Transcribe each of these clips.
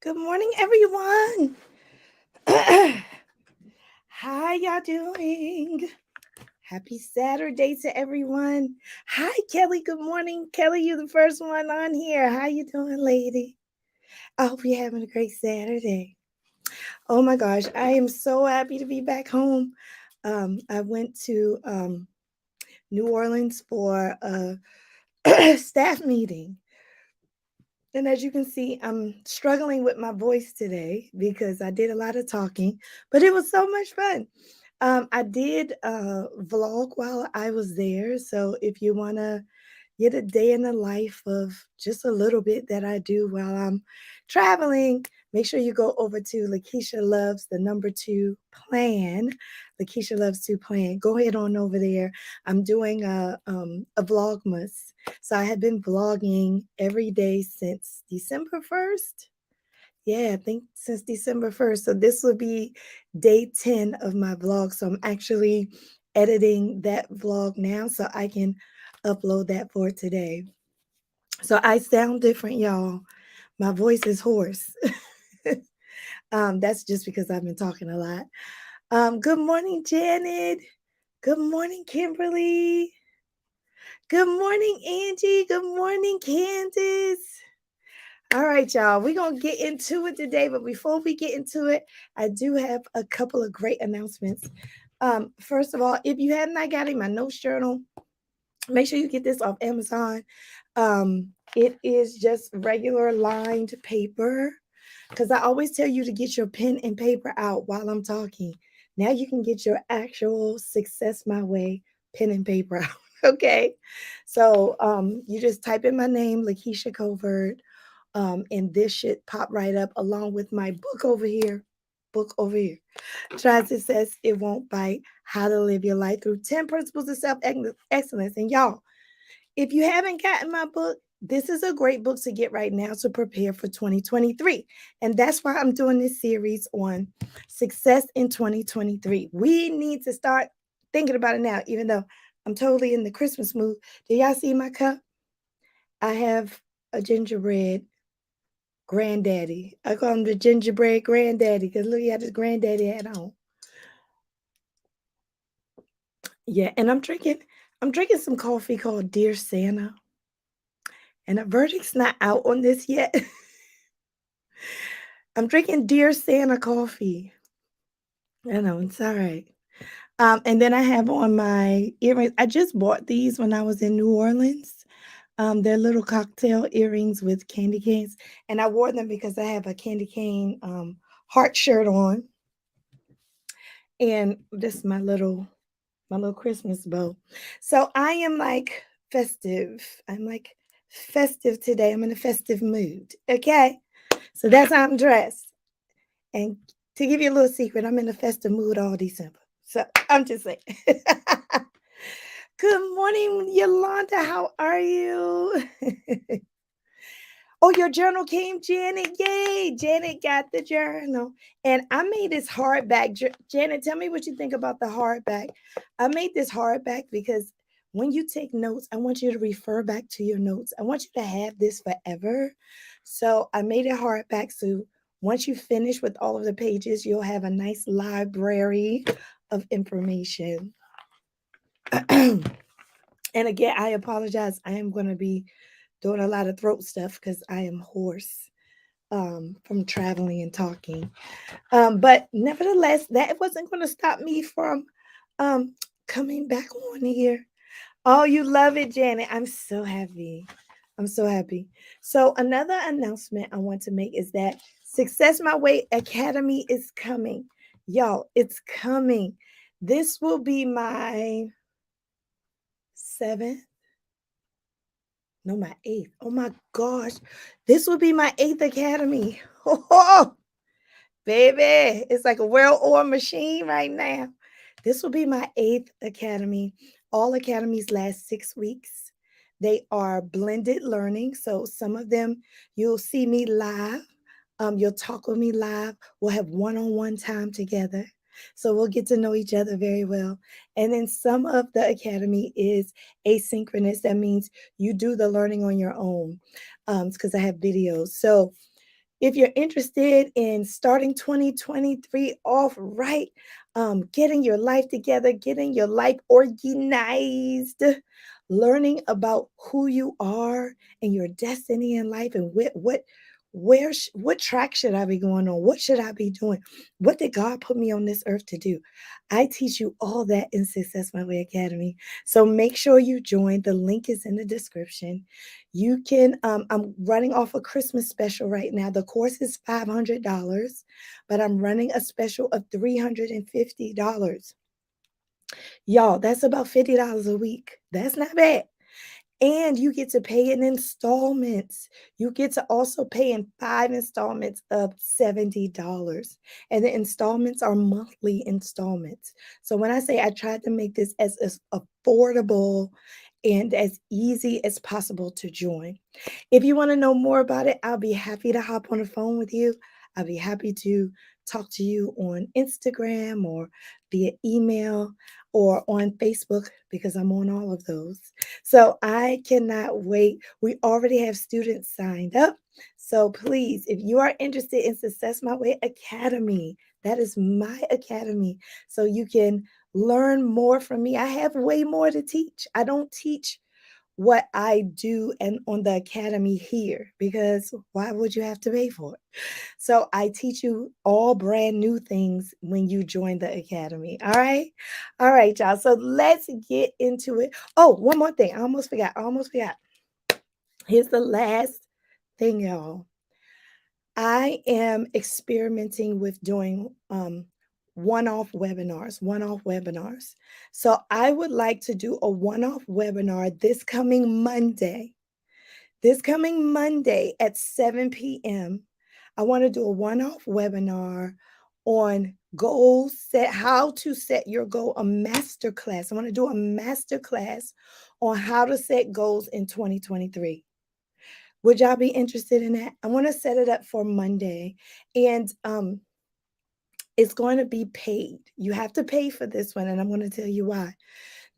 Good morning, everyone. How y'all doing? Happy Saturday to everyone. Hi, Kelly. Good morning. Kelly, you the first one on here. How you doing, lady? I hope you're having a great Saturday. Oh my gosh, I am so happy to be back home. I went to New Orleans for a staff meeting. And as you can see, I'm struggling with my voice today because I did a lot of talking, but it was so much fun. I did vlog while I was there. So if you want to get a day in the life of just a little bit that I do while I'm traveling, make sure you go over to Lakisha Loves the number two plan. Lakisha Loves to plan. Go ahead on over there. I'm doing a vlogmas. So I have been vlogging every day since December 1st. Yeah, I think since December 1st. So this will be day 10 of my vlog. So I'm actually editing that vlog now so I can upload that for today. So I sound different, y'all. My voice is hoarse. That's just because I've been talking a lot. Good morning, Janet. Good morning, Kimberly. Good morning, Angie. Good morning, Candace. All right, y'all. We're going to get into it today. But before we get into it, I do have a couple of great announcements. First of all, if you have not gotten my notes journal, make sure you get this off Amazon. It is just regular lined paper because I always tell you to get your pen and paper out while I'm talking. Now you can get your actual Success My Way pen and paper out. Okay. So you just type in my name, Lakisha Covert, and this should pop right up along with my book over here. Book over here. Try Success, It Won't Bite. How to Live Your Life Through 10 Principles of Self Excellence. And y'all, if you haven't gotten my book, this is a great book to get right now to prepare for 2023. And that's why I'm doing this series on success in 2023. We need to start thinking about it now, even though I'm totally in the Christmas mood. Do y'all see my cup? I have a gingerbread granddaddy. I call him the gingerbread granddaddy because look, he had his granddaddy hat on. Yeah, and I'm drinking some coffee called Dear Santa. And the verdict's not out on this yet. I'm drinking Dear Santa coffee. I know it's all right. And then I have on my earrings. I just bought these when I was in New Orleans. They're little cocktail earrings with candy canes, and I wore them because I have a candy cane heart shirt on, and this is my little Christmas bow. So I am like festive. I'm like festive today. I'm in a festive mood. Okay, so that's how I'm dressed. And to give you a little secret, I'm in a festive mood all December. So I'm just saying. Good morning, Yolanda. How are you? Oh, your journal came, Janet. Yay. Janet got the journal. And I made this hardback. Janet, tell me what you think about the hardback. I made this hardback because when you take notes, I want you to refer back to your notes. I want you to have this forever. So I made it hardback. So once you finish with all of the pages, you'll have a nice library of information. And again, I apologize. I am going to be doing a lot of throat stuff because I am hoarse from traveling and talking. But nevertheless, that wasn't going to stop me from um, coming back on here. Oh, you love it, Janet. I'm so happy. I'm so happy. So, another announcement I want to make is that Success My Way Academy is coming. Y'all, it's coming. This will be my seventh, no, my eighth. Oh my gosh. This will be my eighth academy. Oh, baby. It's like a well-oiled machine right now. This will be my eighth academy. All academies last 6 weeks. They are blended learning. So some of them you'll see me live. You'll talk with me live. We'll have one-on-one time together. So we'll get to know each other very well. And then some of the academy is asynchronous. That means you do the learning on your own. Because I have videos. So If you're interested in starting 2023 off right, getting your life together, getting your life organized, learning about who you are and your destiny in life, and what track should I be going on? What should I be doing? What did God put me on this earth to do? I teach you all that in Success My Way Academy. So make sure you join. The link is in the description. You can, I'm running off a Christmas special right now. The course is $500, but I'm running a special of $350. Y'all, that's about $50 a week. That's not bad. And you get to pay in installments. You get to also pay in 5 installments of $70. And the installments are monthly installments. So when I say I tried to make this as affordable and as easy as possible to join. If you want to know more about it, I'll be happy to hop on the phone with you. I'll be happy to talk to you on Instagram or via email or on Facebook because I'm on all of those. So I cannot wait. We already have students signed up. So please, if you are interested in Success My Way Academy, that is my academy. So you can learn more from me. I have way more to teach. I don't teach what I do and on the academy here because why would you have to pay for it? So I teach you all brand new things when you join the academy. All right. All right, y'all. So let's get into it. Oh, one more thing. I almost forgot. I almost forgot. Here's the last thing, y'all. I am experimenting with doing one-off webinars. So I would like to do a one-off webinar this coming Monday. This coming Monday at 7 p.m., I want to do a one-off webinar on goals set, how to set your goal, a master class. I want to do a master class on how to set goals in 2023. Would y'all be interested in that? I want to set it up for Monday, and it's going to be paid. You have to pay for this one, and I'm going to tell you why.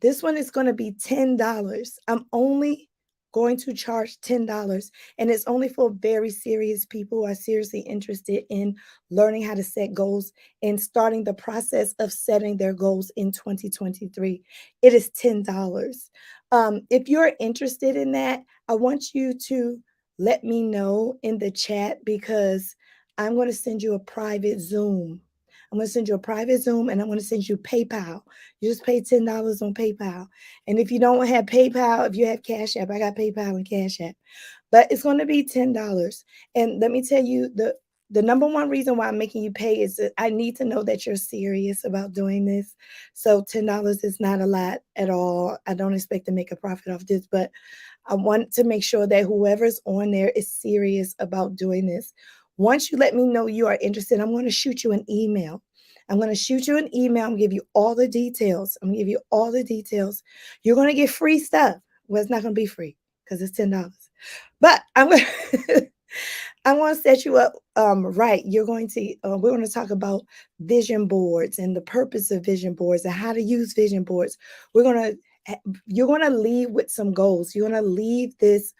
This one is going to be $10. I'm only going to charge $10, and it's only for very serious people who are seriously interested in learning how to set goals and starting the process of setting their goals in 2023. It is $10. If you're interested in that, I want you to let me know in the chat because I'm going to send you a private Zoom. I'm going to send you a private Zoom and I'm going to send you PayPal. You just pay $10 on PayPal. And if you don't have PayPal, if you have Cash App, I got PayPal and Cash App. But it's going to be $10. And let me tell you, the number one reason why I'm making you pay is that I need to know that you're serious about doing this. So $10 is not a lot at all. I don't expect to make a profit off this, but I want to make sure that whoever's on there is serious about doing this. Once you let me know you are interested, I'm going to shoot you an email. I'm going to shoot you an email. I'm going to give you all the details. I'm going to give you all the details. You're going to get free stuff. Well, it's not going to be free because it's $10. But I'm going to I want to set you up right. You're going to we're going to talk about vision boards and the purpose of vision boards and how to use vision boards. We're going to you're going to leave with some goals. You're going to leave this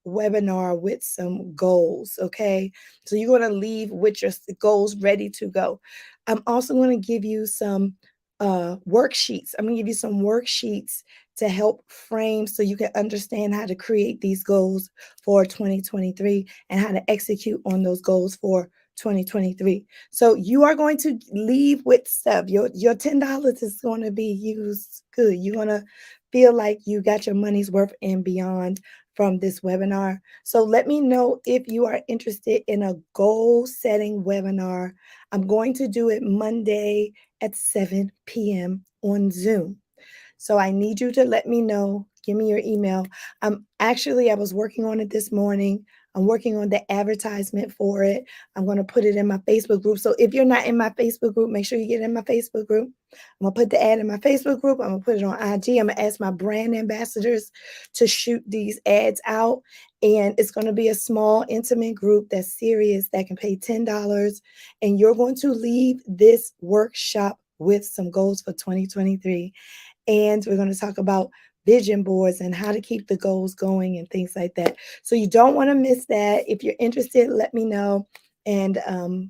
webinar with some goals, okay? So you're going to leave with your goals ready to go. I'm also going to give you some worksheets. I'm going to give you some worksheets to help frame so you can understand how to create these goals for 2023 and how to execute on those goals for 2023. So you are going to leave with stuff. Your $10 is going to be used good. You're going to feel like you got your money's worth and beyond from this webinar. So let me know if you are interested in a goal setting webinar. I'm going to do it Monday at 7 p.m. on Zoom. So I need you to let me know. Give me your email. I was working on it this morning. I'm working on the advertisement for it. I'm going to put it in my Facebook group. So if you're not in my Facebook group, make sure you get in my Facebook group. I'm going to put the ad in my Facebook group. I'm going to put it on IG. I'm going to ask my brand ambassadors to shoot these ads out. And it's going to be a small, intimate group that's serious that can pay $10. And you're going to leave this workshop with some goals for 2023. And we're going to talk about vision boards and how to keep the goals going and things like that. So you don't want to miss that. If you're interested, let me know. and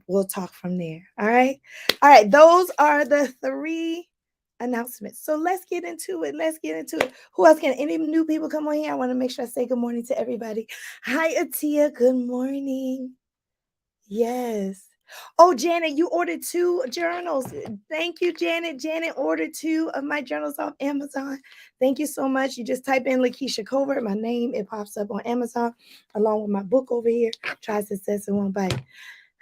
we'll talk from there. All right. All right. Those are the three announcements. So let's get into it. Let's get into it. Who else can? Any new people come on here? I want to make sure I say good morning to everybody. Hi, Atia. Good morning. Yes. Oh, Janet, you ordered 2 journals. Thank you, Janet. Janet ordered 2 of my journals off Amazon. Thank you so much. You just type in Lakisha Covert, my name, it pops up on Amazon, along with my book over here, Try Success in One Bite.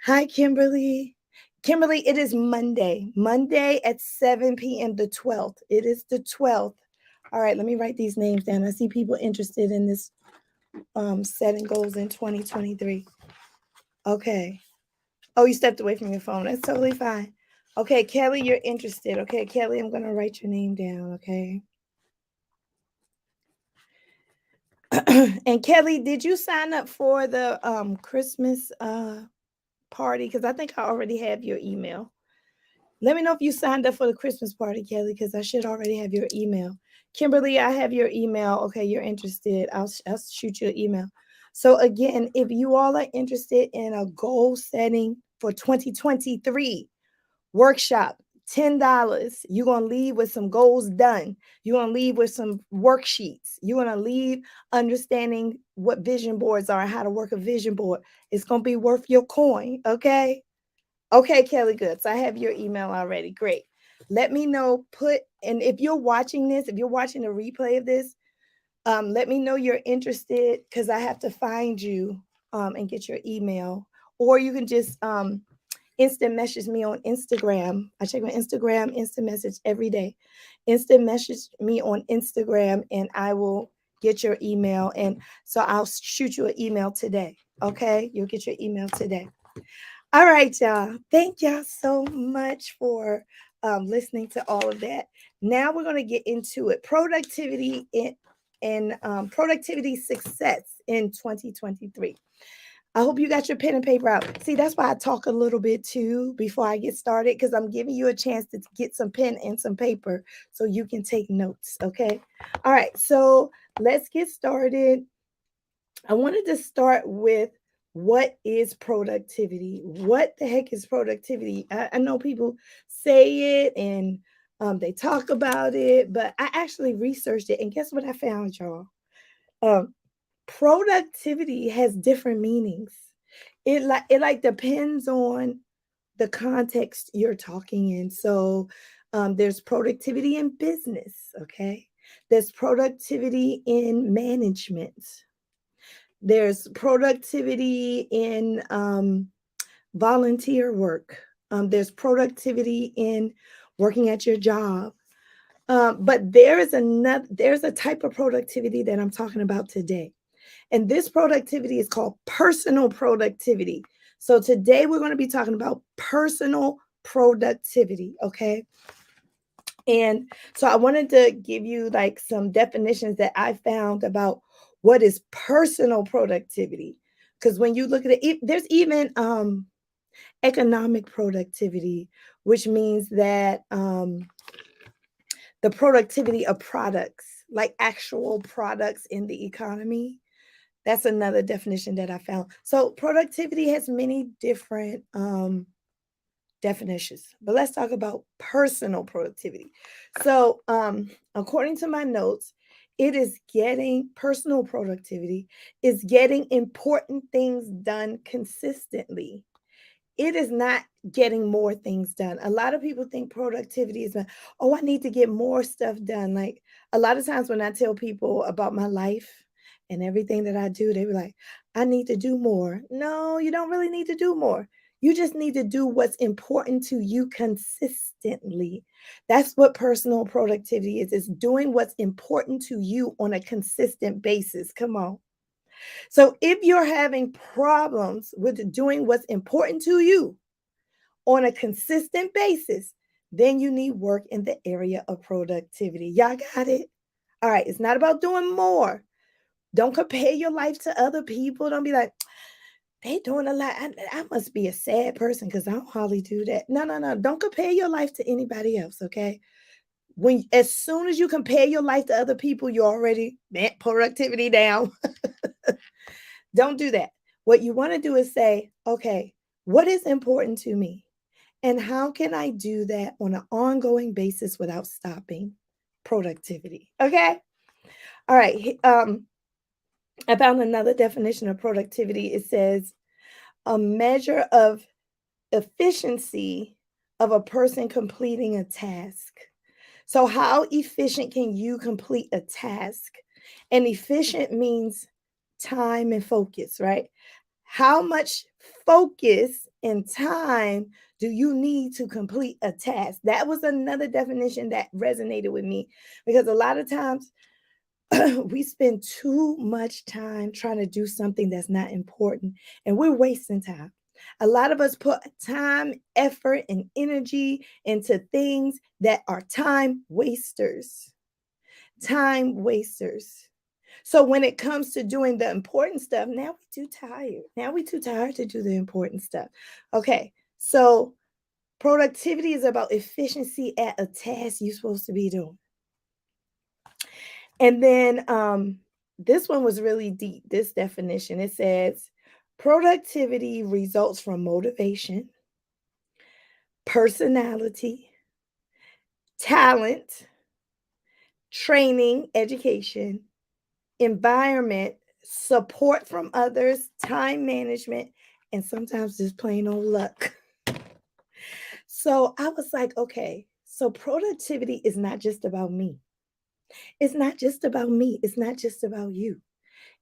Hi, Kimberly. Kimberly, it is Monday. Monday at 7 p.m., the 12th. It is the 12th. All right, let me write these names down. I see people interested in this setting goals in 2023. Okay. Oh, you stepped away from your phone. That's totally fine. Okay, Kelly, you're interested. Okay, Kelly, I'm going to write your name down. Okay. And Kelly, did you sign up for the Christmas party? Because I think I already have your email. Let me know if you signed up for the Christmas party, Kelly, because I should already have your email. Kimberly, I have your email. Okay, you're interested. I'll shoot you an email. So again, if you all are interested in a goal setting for 2023 workshop, $10, you're going to leave with some goals done. You're going to leave with some worksheets. You're going to leave understanding what vision boards are and how to work a vision board. It's going to be worth your coin. Okay. Okay, Kelly Goods, I have your email already. Great. Let me know. And if you're watching this, if you're watching the replay of this, let me know you're interested, because I have to find you and get your email. Or you can just instant message me on Instagram. I check my Instagram, instant message every day. Instant message me on Instagram and I will get your email. And so I'll shoot you an email today. Okay. You'll get your email today. All right, y'all. Thank y'all so much for listening to all of that. Now we're going to get into it. Productivity and productivity success in 2023. I hope you got your pen and paper out. See, that's why I talk a little bit too before I get started, because I'm giving you a chance to get some pen and some paper so you can take notes. Okay. All right. So let's get started. I wanted to start with, what is productivity? What the heck is productivity? I know people say it and they talk about it, but I actually researched it. And guess what I found, y'all? Um, Productivity has different meanings. It depends on the context you're talking in. So there's productivity in business, okay? There's productivity in management. There's productivity in volunteer work. There's productivity in working at your job. But there's a type of productivity that I'm talking about today. And this productivity is called personal productivity. So today we're going to be talking about personal productivity. Okay. And so I wanted to give you like some definitions that I found about what is personal productivity. Because when you look at it, there's even economic productivity, which means that the productivity of products, like actual products in the economy. That's another definition that I found. So productivity has many different definitions, but let's talk about personal productivity. So according to my notes, it is getting personal productivity is getting important things done consistently. It is not getting more things done. A lot of people think productivity is, oh, I need to get more stuff done. Like a lot of times when I tell people about my life and everything that I do, they be like, I need to do more. No, you don't really need to do more. You just need to do what's important to you consistently. That's what personal productivity is. It's doing what's important to you on a consistent basis. Come on. So if you're having problems with doing what's important to you on a consistent basis, then you need work in the area of productivity. Y'all got it? All right. It's not about doing more. Don't compare your life to other people. Don't be like, they doing a lot. I must be a sad person because I don't hardly do that. No, no, no. Don't compare your life to anybody else. Okay. As soon as you compare your life to other people, you're already productivity down. Don't do that. What you want to do is say, okay, What is important to me? And how can I do that on an ongoing basis without stopping? Productivity. Okay. All right. I found another definition of productivity. It says a measure of efficiency of a person completing a task. So, how efficient can you complete a task? And efficient means time and focus, right? How much focus and time do you need to complete a task? That was another definition that resonated with me because a lot of times we spend too much time trying to do something that's not important and we're wasting time. A lot of us put time, effort, and energy into things that are time wasters. Time wasters. So when it comes to doing the important stuff, now we're too tired. Now we're too tired to do the important stuff. Okay, so productivity is about efficiency at a task you're supposed to be doing. And then this one was really deep, this definition. It says productivity results from motivation, personality, talent, training, education, environment, support from others, time management, and sometimes just plain old luck. So I was like, okay, so productivity is not just about me. It's not just about me. It's not just about you.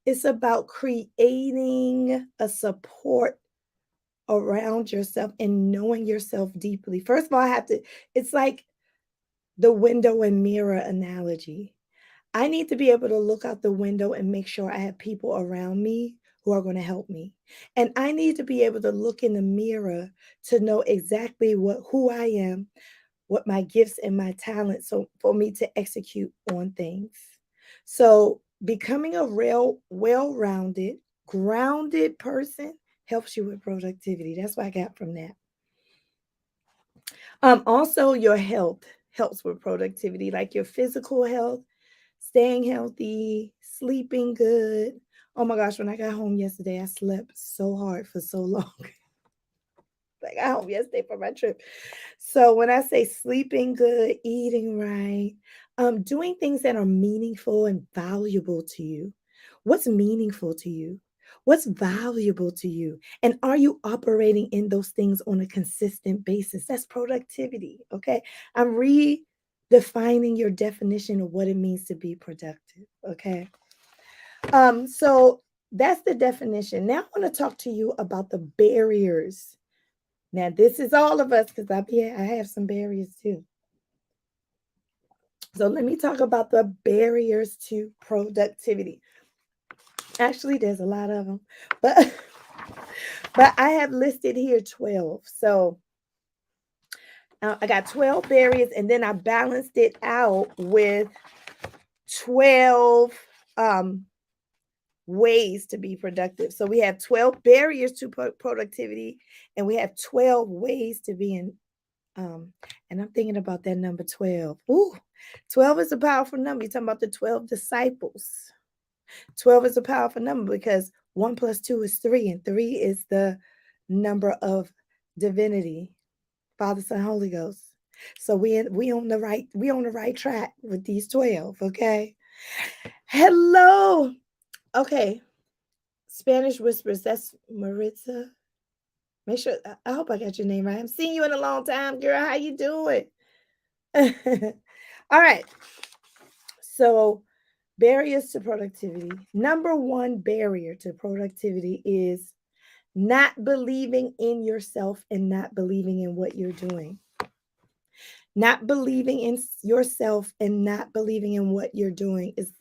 It's about creating a support around yourself and knowing yourself deeply. First of all, it's like the window and mirror analogy. I need to be able to look out the window and make sure I have people around me who are going to help me. And I need to be able to look in the mirror to know exactly who I am, what my gifts and my talents so for me to execute on things. So becoming a real well-rounded, grounded person helps you with productivity. That's what I got from that. Also your health helps with productivity, like your physical health, staying healthy, sleeping good. Oh my gosh, when I got home yesterday, I slept so hard for so long. Like I got home yesterday for my trip. So when I say sleeping good, eating right, doing things that are meaningful and valuable to you. What's meaningful to you? What's valuable to you? And are you operating in those things on a consistent basis? That's productivity. Okay. I'm redefining your definition of what it means to be productive. Okay. So that's the definition. Now I want to talk to you about the barriers. Now, this is all of us because I have some barriers too. So let me talk about the barriers to productivity. Actually, there's a lot of them, but but I have listed here 12. So I got 12 barriers, and then I balanced it out with 12 um, ways to be productive. So we have 12 barriers to productivity, and we have 12 ways to be in. And I'm thinking about that number 12. Ooh, 12 is a powerful number. You're talking about the 12 disciples. 12 is a powerful number because 1 plus 2 is 3, and 3 is the number of divinity, Father, Son, Holy Ghost. So we on the right track with these 12, okay? Hello. Okay. Spanish whispers, that's Maritza. Make sure I hope I got your name right. I haven't seen you in a long time, girl. How you doing? All right. So, barriers to productivity. Number one barrier to productivity is not believing in yourself and not believing in what you're doing. Not believing in yourself and not believing in what you're doing is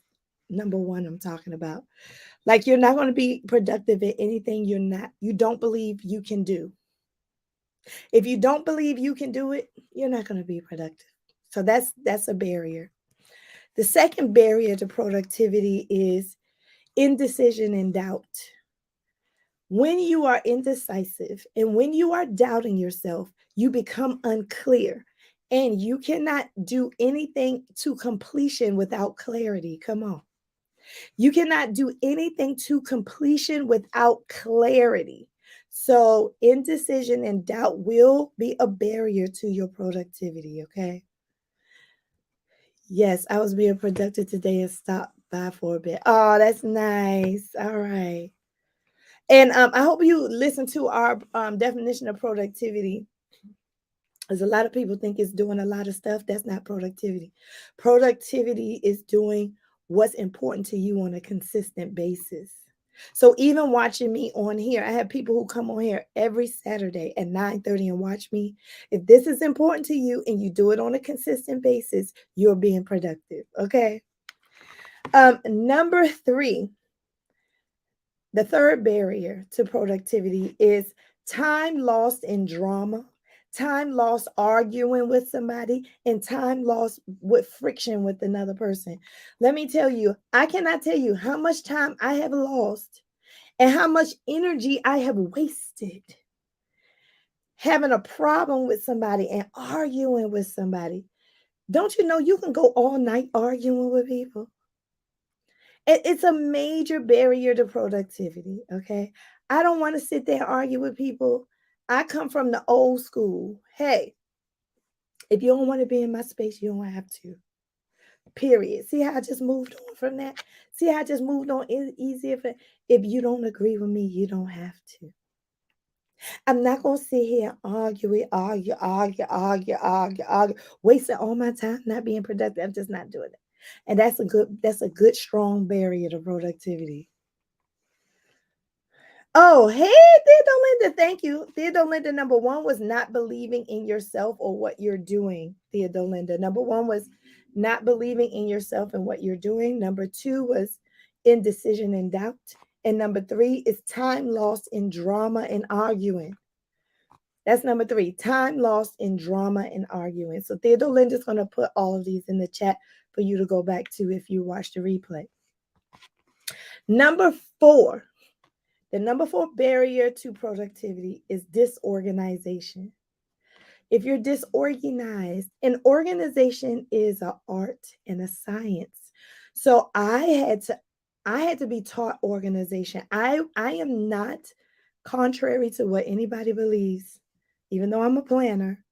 number one I'm talking about. Like you're not going to be productive at anything you don't believe you can do. If you don't believe you can do it, you're not going to be productive. So that's a barrier. The second barrier to productivity is indecision and doubt. When you are indecisive and when you are doubting yourself, you become unclear and you cannot do anything to completion without clarity. Come on. You cannot do anything to completion without clarity. So indecision and doubt will be a barrier to your productivity, okay? Yes, I was being productive today and stopped by for a bit. Oh, that's nice. All right. And I hope you listen to our definition of productivity. Because a lot of people think it's doing a lot of stuff. That's not productivity. Productivity is doing what's important to you on a consistent basis. So even watching me on here, I have people who come on here every Saturday at 9:30 and watch me. If this is important to you and you do it on a consistent basis, you're being productive. Okay. Number three, the third barrier to productivity is time lost in drama, time lost arguing with somebody, and time lost with friction with another person. Let me tell you, I cannot tell you how much time I have lost and how much energy I have wasted having a problem with somebody and arguing with somebody. Don't you know you can go all night arguing with people? It's a major barrier to productivity. Okay. I don't want to sit there and argue with people. I come from the old school. Hey, if you don't want to be in my space, you don't have to. Period. See how I just moved on from that? See how I just moved on easier? If you don't agree with me, you don't have to. I'm not going to sit here and argue, wasting all my time, not being productive. I'm just not doing it. And that's a good, strong barrier to productivity. Oh, hey, Theodore Linda. Thank you. Theodore Linda, number one was not believing in yourself or what you're doing. Theodore Linda. Number one was not believing in yourself and what you're doing. Number two was indecision and doubt. And number three is time lost in drama and arguing. That's number three, time lost in drama and arguing. So Theodore Linda's going to put all of these in the chat for you to go back to if you watch the replay. Number four, the number four barrier to productivity is disorganization. If you're disorganized, an organization is an art and a science. So I had to be taught organization. I am not, contrary to what anybody believes, even though I'm a planner,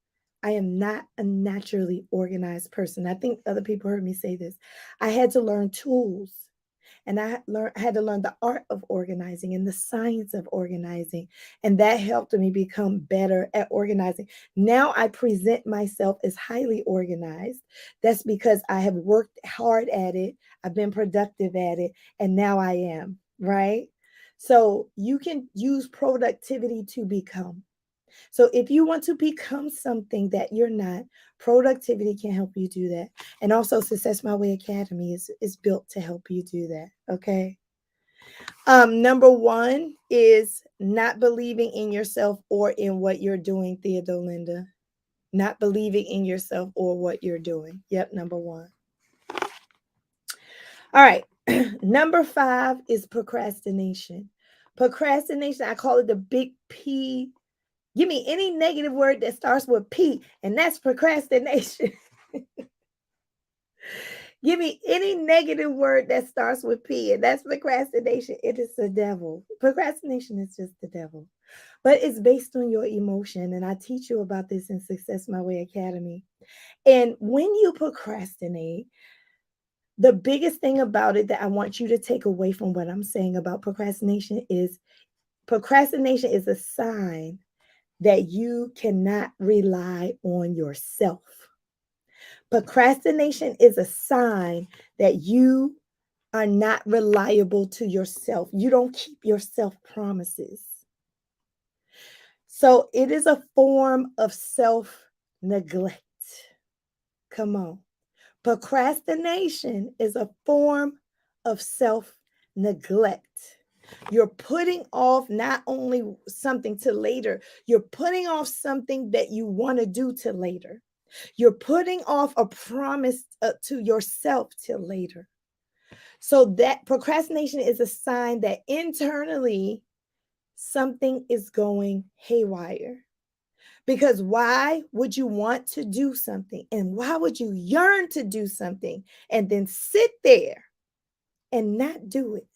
I am not a naturally organized person. I think other people heard me say this. I had to learn tools and I had to learn the art of organizing and the science of organizing. And that helped me become better at organizing. Now I present myself as highly organized. That's because I have worked hard at it. I've been productive at it. And now I am, right? So you can use productivity to become. So if you want to become something that you're not, productivity can help you do that. And also Success My Way Academy is built to help you do that. Okay. Number one is not believing in yourself or in what you're doing, Theodore Linda. Not believing in yourself or what you're doing. Yep, number one. All right. Number five is procrastination. Procrastination, I call it the big P. Give me any negative word that starts with P, and that's procrastination. Give me any negative word that starts with P, and that's procrastination. It is the devil. Procrastination is just the devil, but it's based on your emotion. And I teach you about this in Success My Way Academy. And when you procrastinate, the biggest thing about it that I want you to take away from what I'm saying about procrastination is a sign that you cannot rely on yourself. Procrastination is a sign that you are not reliable to yourself. You don't keep yourself promises. So it is a form of self neglect. Come on. Procrastination is a form of self neglect. You're putting off not only something to later, you're putting off something that you want to do to later. You're putting off a promise to yourself till later. So that procrastination is a sign that internally something is going haywire. Because why would you want to do something? And why would you yearn to do something and then sit there and not do it?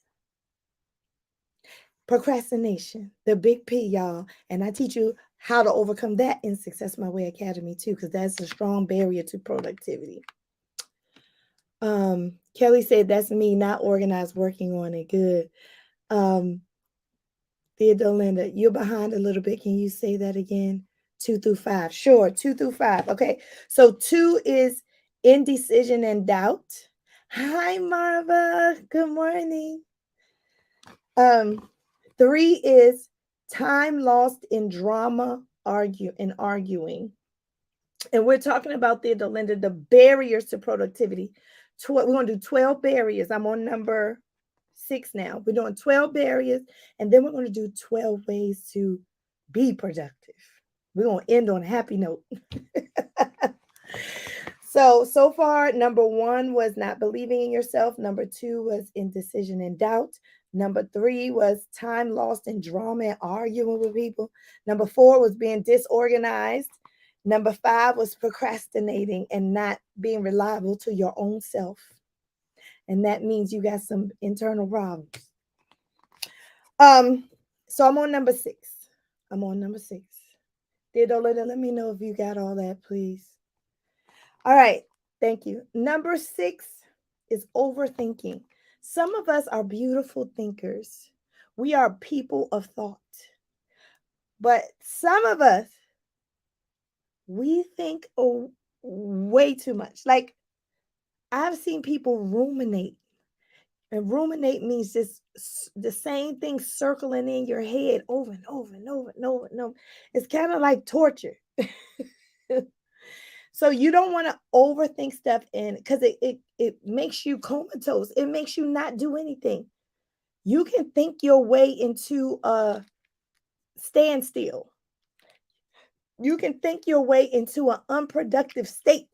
Procrastination, the big P, y'all. And I teach you how to overcome that in Success My Way Academy too, because that's a strong barrier to productivity. Kelly said that's me, not organized, working on it. Good. Um, Theodore Linda, you're behind a little bit. Can you say that again? 2 through 5. Sure, 2 through 5. Okay. So 2 is indecision and doubt. Hi, Marva. Good morning. Um, 3 is time lost in drama, arguing. And we're talking about Theodore Linda, the barriers to productivity. We're going to do 12 barriers. I'm on number 6 now. We're doing 12 barriers, and then we're going to do 12 ways to be productive. We're going to end on a happy note. So far, number 1 was not believing in yourself. Number 2 was indecision and doubt. Number 3 was time lost in drama and arguing with people. Number 4 was being disorganized. Number 5 was procrastinating and not being reliable to your own self. And that means you got some internal problems. So I'm on number 6. I'm on number 6. Theodore, let me know if you got all that, please. All right. Thank you. Number 6 is overthinking. Some of us are beautiful thinkers. We are people of thought. But some of us, we think way too much. Like, I've seen people ruminate. And ruminate means just the same thing circling in your head over and over and over and over and over. It's kind of like torture. So you don't want to overthink stuff in because it makes you comatose. It makes you not do anything. You can think your way into a standstill. You can think your way into an unproductive state.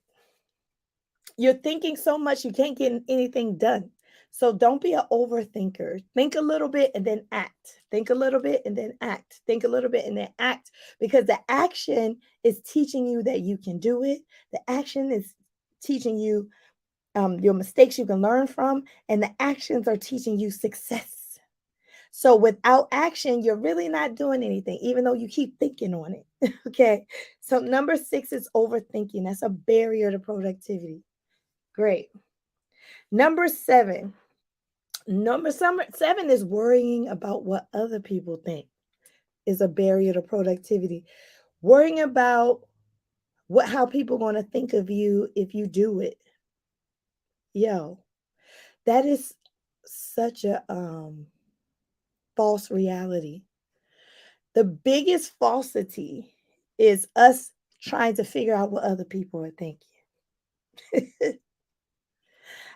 You're thinking so much you can't get anything done. So don't be an overthinker. Think a little bit and then act. Think a little bit and then act. Think a little bit and then act. Because the action is teaching you that you can do it. The action is teaching you your mistakes you can learn from. And the actions are teaching you success. So without action, you're really not doing anything, even though you keep thinking on it. Okay. So number 6 is overthinking. That's a barrier to productivity. Great. Number 7. Number 7 is worrying about what other people think is a barrier to productivity. Worrying about how people are going to think of you if you do it. Yo, that is such a false reality. The biggest falsity is us trying to figure out what other people are thinking.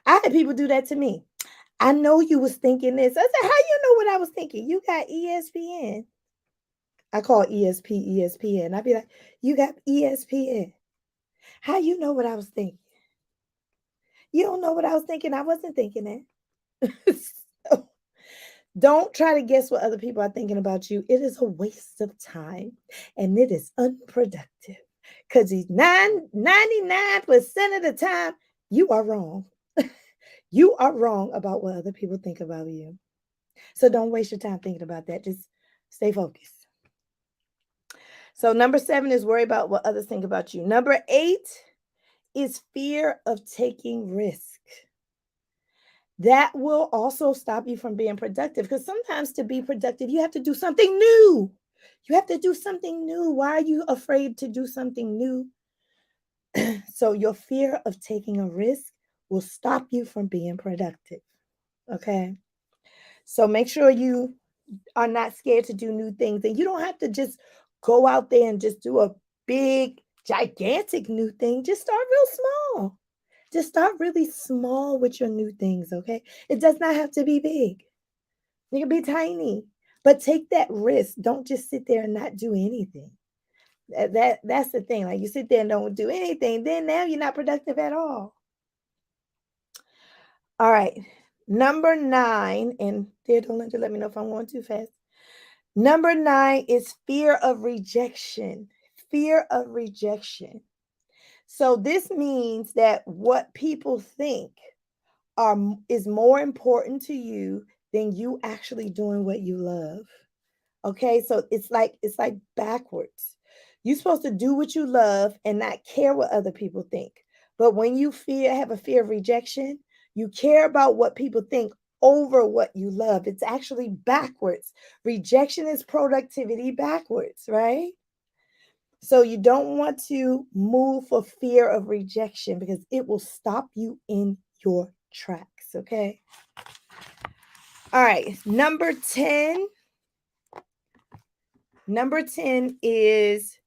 I had people do that to me. I know you was thinking this. I said, how you know what I was thinking? You got ESPN. I call ESP ESPN. I'd be like, you got ESPN. How you know what I was thinking? You don't know what I was thinking. I wasn't thinking that. So, don't try to guess what other people are thinking about you. It is a waste of time and it is unproductive because 99% of the time, you are wrong. You are wrong about what other people think about you. So don't waste your time thinking about that. Just stay focused. So number 7 is worry about what others think about you. Number 8 is fear of taking risk. That will also stop you from being productive because sometimes to be productive, you have to do something new. You have to do something new. Why are you afraid to do something new? So your fear of taking a risk will stop you from being productive. Okay. So make sure you are not scared to do new things. And you don't have to just go out there and just do a big, gigantic new thing. Just start real small. Just start really small with your new things, okay? It does not have to be big. It can be tiny. But take that risk. Don't just sit there and not do anything. That's the thing. Like you sit there and don't do anything, then now you're not productive at all. All right. Number 9, and Theodore, let me know if I'm going too fast. Number 9 is fear of rejection. Fear of rejection. So this means that what people think is more important to you then you actually doing what you love. Okay, so it's like backwards. You're supposed to do what you love and not care what other people think. But when you have a fear of rejection, you care about what people think over what you love. It's actually backwards. Rejection is productivity backwards, right? So you don't want to move for fear of rejection because it will stop you in your tracks, okay? All right, number 10. Number 10 is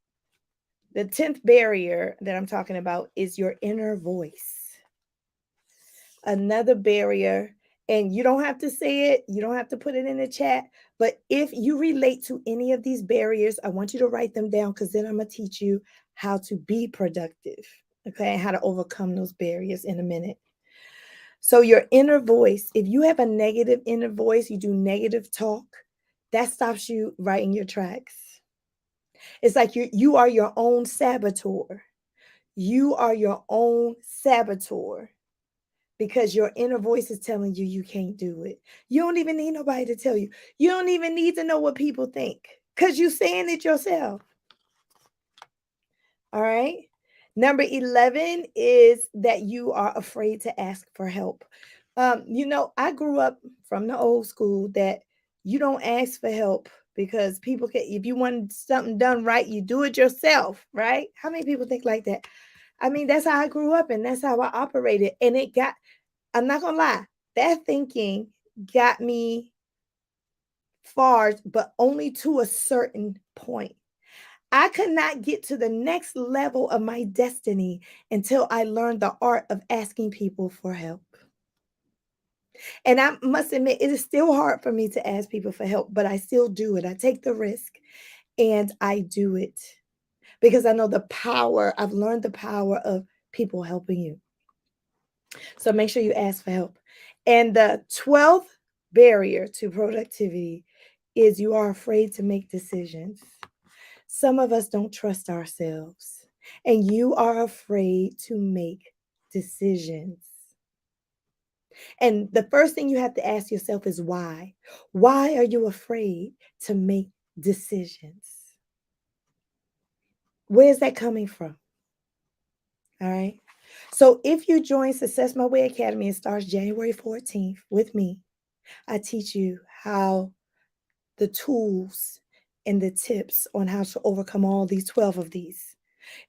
the 10th barrier that I'm talking about is your inner voice. Another barrier, and you don't have to say it, you don't have to put it in the chat, but if you relate to any of these barriers, I want you to write them down because then I'm going to teach you how to be productive, okay, and how to overcome those barriers in a minute. So, your inner voice, if you have a negative inner voice, you do negative talk, that stops you right in your tracks. It's like you are your own saboteur. You are your own saboteur because your inner voice is telling you you can't do it. You don't even need nobody to tell you. You don't even need to know what people think because you're saying it yourself. All right. Number 11 is that you are afraid to ask for help. I grew up from the old school that you don't ask for help because people can, if you want something done right, you do it yourself, right? How many people think like that? I mean, that's how I grew up and that's how I operated. And I'm not gonna lie, that thinking got me far, but only to a certain point. I could not get to the next level of my destiny until I learned the art of asking people for help. And I must admit, it is still hard for me to ask people for help, but I still do it. I take the risk and I do it because I know the power, I've learned the power of people helping you. So make sure you ask for help. And the 12th barrier to productivity is you are afraid to make decisions. Some of us don't trust ourselves, and you are afraid to make decisions. And the first thing you have to ask yourself is why? Why are you afraid to make decisions? Where's that coming from? All right. So if you join Success My Way Academy, it starts January 14th with me. I teach you how the tools and the tips on how to overcome all these 12 of these.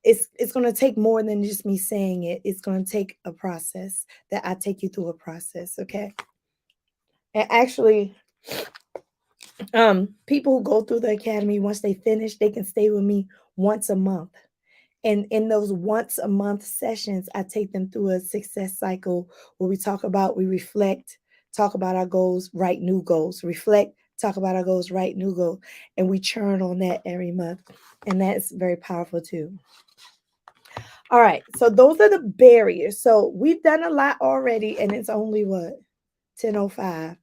It's going to take more than just me saying it. It's going to take a process that I take you through a process, okay? And actually, people who go through the academy, once they finish, they can stay with me once a month. And in those once a month sessions, I take them through a success cycle where we reflect, talk about our goals, write new goals, reflect, talk about our goals, write new goals. And we churn on that every month. And that's very powerful too. All right. So those are the barriers. So we've done a lot already, and it's only what? 10:05.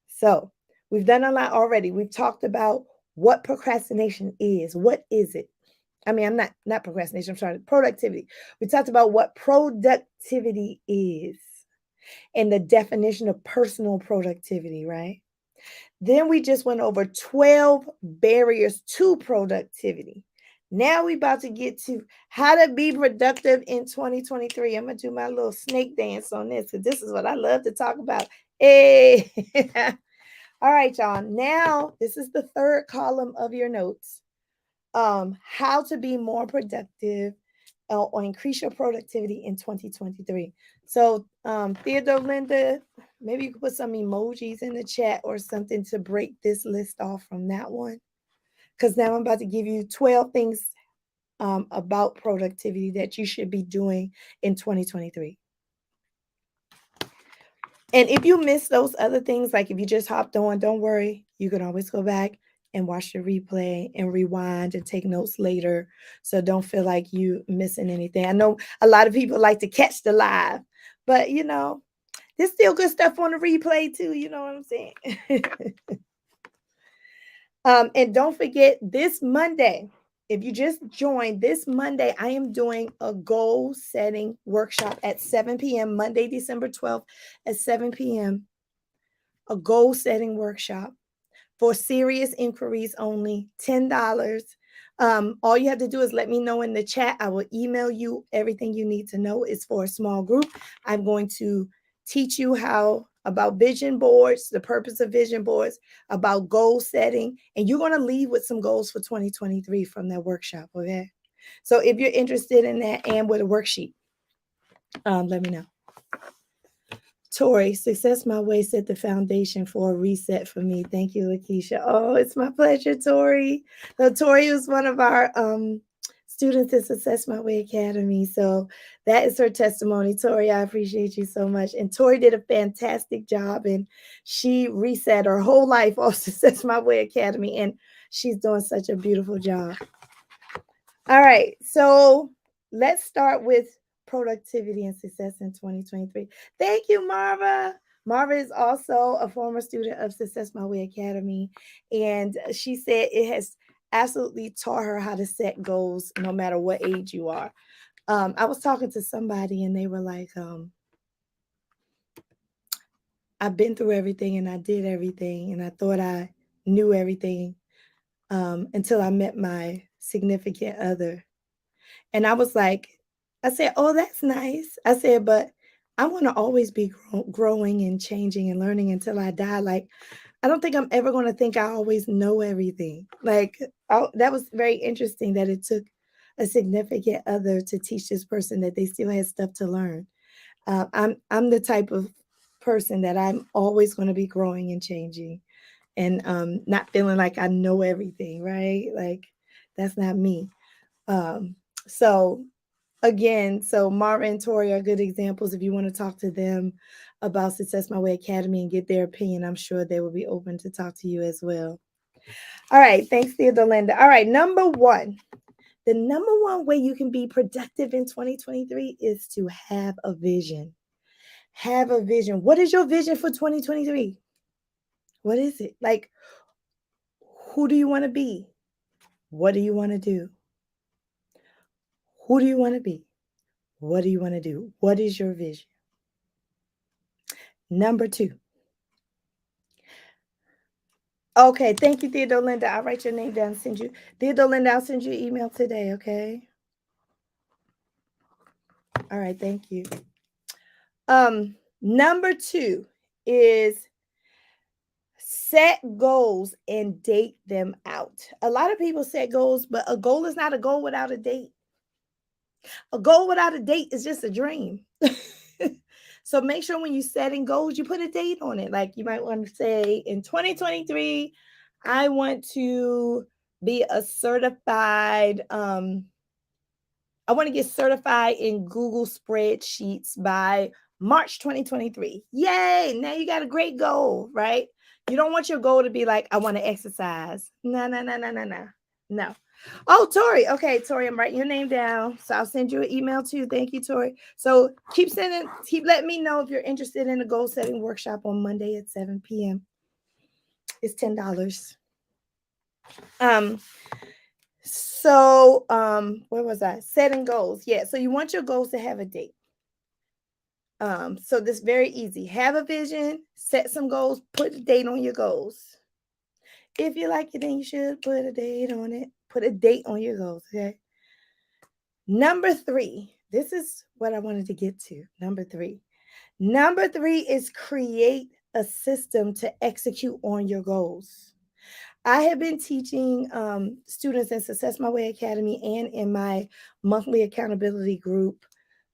So we've done a lot already. We've talked about what procrastination is. What is it? I mean, I'm not procrastination, I'm sorry, productivity. We talked about what productivity is and the definition of personal productivity, right? Then we just went over 12 barriers to productivity. Now we about to get to how to be productive in 2023. I'm going to do my little snake dance on this because this is what I love to talk about. Hey. All right, y'all. Now, this is the third column of your notes. How to be more productive or increase your productivity in 2023. So, Theodore, Linda, maybe you could put some emojis in the chat or something to break this list off from that one. Because now I'm about to give you 12 things about productivity that you should be doing in 2023. And if you miss those other things, like if you just hopped on, don't worry. You can always go back and watch the replay and rewind and take notes later. So don't feel like you missing anything. I know a lot of people like to catch the live, but there's still good stuff on the replay too. You know what I'm saying? And don't forget this Monday, if you just joined this Monday, I am doing a goal setting workshop at 7 p.m. Monday, December 12th at 7 p.m. a goal setting workshop for serious inquiries only, $10. All you have to do is let me know in the chat. I will email you everything you need to know. It's for a small group. I'm going to teach you how about vision boards, the purpose of vision boards, about goal setting, and you're going to leave with some goals for 2023 from that workshop. Okay. So if you're interested in that and with a worksheet, let me know. Tori, Success My Way set the foundation for a reset for me. Thank you, Lakisha. Oh, it's my pleasure, Tori. So Tori was one of our students at Success My Way Academy. So that is her testimony. Tori, I appreciate you so much. And Tori did a fantastic job, and she reset her whole life off Success My Way Academy, and she's doing such a beautiful job. All right, so let's start with productivity and success in 2023. Thank you, Marva. Marva is also a former student of Success My Way Academy, and she said it has absolutely taught her how to set goals no matter what age you are. I was talking to somebody, and they were like, I've been through everything, and I did everything, and I thought I knew everything until I met my significant other. And I was like, I said, oh, that's nice. I said, but I want to always be growing and changing and learning until I die. Like, I don't think I'm ever going to think I always know everything. Like, that was very interesting that it took a significant other to teach this person that they still had stuff to learn. I'm the type of person that I'm always going to be growing and changing, and not feeling like I know everything. Right? Like, that's not me. So again, so Mara and Tori are good examples. If you want to talk to them about Success My Way Academy and get their opinion, I'm sure they will be open to talk to you as well. All right. Thanks, Theodore Linda. All right. Number one, the number one way you can be productive in 2023 is to have a vision. Have a vision. What is your vision for 2023? What is it? Like, who do you want to be? What do you want to do? Who do you want to be? What do you want to do? What is your vision? Number two. Okay, thank you, Theodore Linda. I'll write your name down and send you. Theodore Linda, I'll send you an email today, okay? All right, thank you. Number two is set goals and date them out. A lot of people set goals, but a goal is not a goal without a date. A goal without a date is just a dream. So make sure when you're setting goals, you put a date on it. Like you might want to say in 2023, I want to be a certified, I want to get certified in Google spreadsheets by March 2023. Yay. Now you got a great goal, right? You don't want your goal to be like, I want to exercise. No. Oh, Tori. Okay, Tori, I'm writing your name down. So I'll send you an email too. Thank you, Tori. So keep letting me know if you're interested in a goal setting workshop on Monday at 7 p.m. It's $10. Where was I? Setting goals. Yeah. So you want your goals to have a date. So this very easy. Have a vision, set some goals, put a date on your goals. If you like it, then you should put a date on it. Put a date on your goals, okay? Number three, this is what I wanted to get to. Number three is create a system to execute on your goals. I have been teaching students in Success My Way Academy and in my monthly accountability group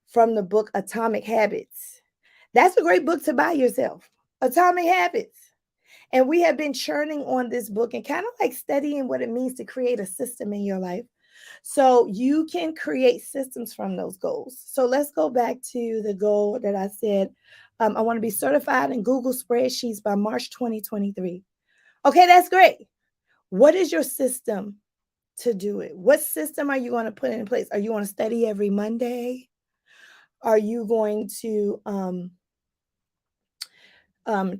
from the book Atomic Habits. That's a great book to buy yourself. Atomic Habits. And we have been churning on this book and kind of like studying what it means to create a system in your life. So you can create systems from those goals. So let's go back to the goal that I said. I want to be certified in Google spreadsheets by March 2023. Okay, that's great. What is your system to do it? What system are you going to put in place? Are you going to study every Monday? Are you going to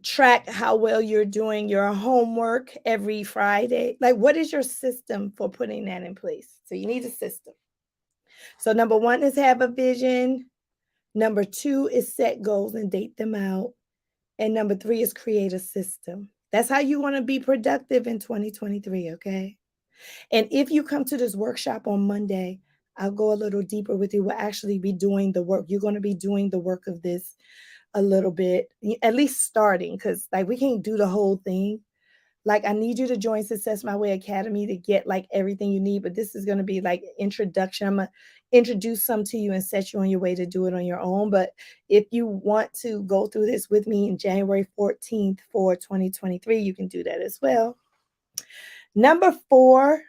track how well you're doing your homework every Friday? Like, what is your system for putting that in place? So you need a system. So number one is have a vision. Number two is set goals and date them out. And number 3 is create a system. That's how you want to be productive in 2023, okay? And if you come to this workshop on Monday, I'll go a little deeper with you. We'll actually be doing the work. You're going to be doing the work of this a little bit, at least starting, because like we can't do the whole thing. Like I need you to join Success My Way Academy to get like everything you need, but this is going to be like introduction. I'm going to introduce some to you and set you on your way to do it on your own. But if you want to go through this with me in January 14th for 2023, you can do that as well. Number 4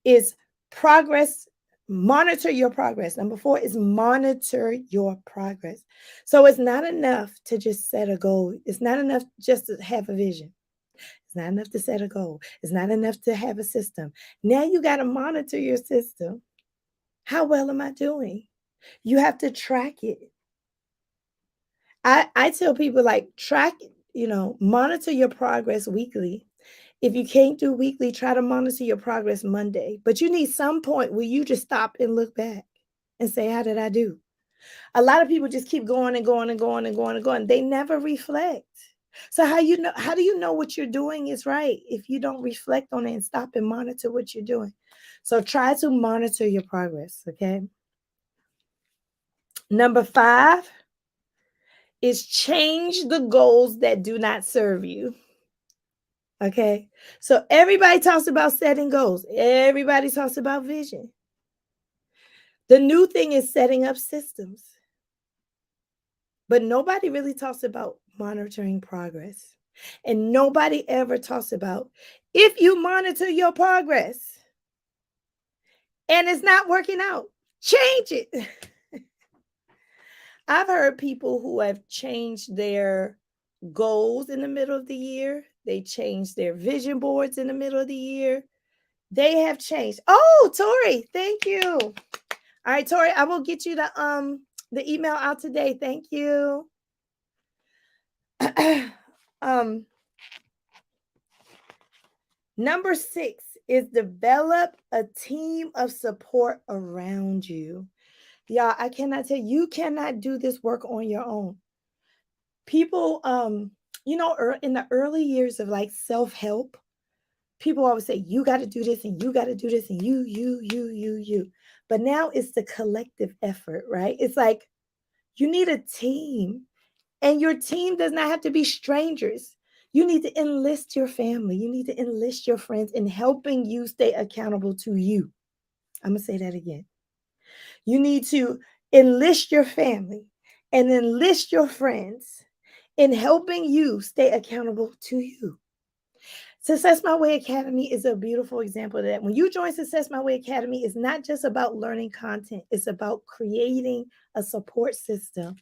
is progress. Monitor your progress. Number 4 is monitor your progress. So it's not enough to just set a goal. It's not enough just to have a vision. It's not enough to set a goal. It's not enough to have a system. Now you got to monitor your system. How well am I doing? You have to track it. I tell people like track, monitor your progress weekly. If you can't do weekly, try to monitor your progress Monday. But you need some point where you just stop and look back and say, how did I do? A lot of people just keep going and going and going and going and going. They never reflect. So how do you know what you're doing is right if you don't reflect on it and stop and monitor what you're doing? So try to monitor your progress, okay? Number 5 is change the goals that do not serve you. Okay? So everybody talks about setting goals. Everybody talks about vision. The new thing is setting up systems. But nobody really talks about monitoring progress. And nobody ever talks about if you monitor your progress and it's not working out, change it. I've heard people who have changed their goals in the middle of the year. They changed their vision boards in the middle of the year. They have changed. Oh, Tori, thank you. All right, Tori, I will get you the email out today. Thank you. Number 6 is develop a team of support around you. Y'all, I cannot tell you cannot do this work on your own. People, in the early years of like self-help, people always say, you got to do this and you got to do this and you. But now it's the collective effort, right? It's like you need a team, and your team does not have to be strangers. You need to enlist your family. You need to enlist your friends in helping you stay accountable to you. I'm going to say that again. You need to enlist your family and enlist your friends in helping you stay accountable to you. Success My Way Academy is a beautiful example of that. When you join Success My Way Academy, it's not just about learning content. It's about creating a support system.